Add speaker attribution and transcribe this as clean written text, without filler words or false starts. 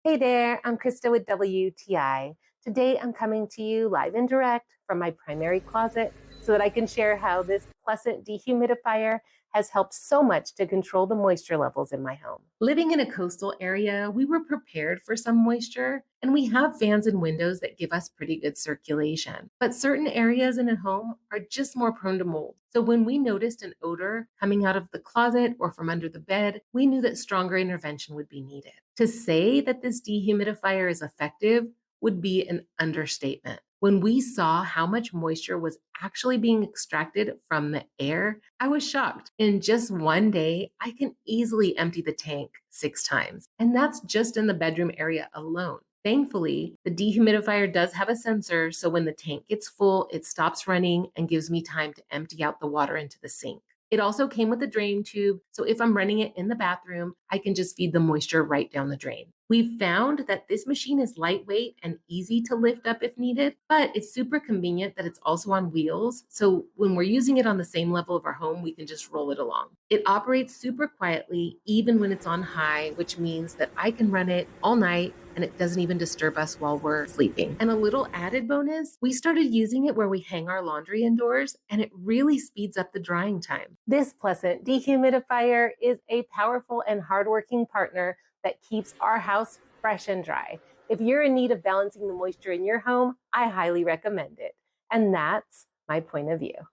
Speaker 1: Hey there, I'm Krista with WTI. Today I'm coming to you live and direct from my primary closet so that I can share how this PLUSCENT dehumidifier has helped so much to control the moisture levels in my home. Living in a coastal area, we were prepared for some moisture, and we have fans and windows that give us pretty good circulation. But certain areas in a home are just more prone to mold. So when we noticed an odor coming out of the closet or from under the bed, we knew that stronger intervention would be needed. To say that this dehumidifier is effective would be an understatement. When we saw how much moisture was actually being extracted from the air, I was shocked. In just one day, I can easily empty the tank 6 times, and that's just in the bedroom area alone. Thankfully, the dehumidifier does have a sensor, so when the tank gets full, it stops running and gives me time to empty out the water into the sink. It also came with a drain tube, so if I'm running it in the bathroom, I can just feed the moisture right down the drain. We've found that this machine is lightweight and easy to lift up if needed, but it's super convenient that it's also on wheels. So when we're using it on the same level of our home, we can just roll it along. It operates super quietly, even when it's on high, which means that I can run it all night and it doesn't even disturb us while we're sleeping. And a little added bonus, we started using it where we hang our laundry indoors, and it really speeds up the drying time. This PLUSCENT dehumidifier is a powerful and hardworking partner that keeps our house fresh and dry. If you're in need of balancing the moisture in your home, I highly recommend it. And that's my point of view.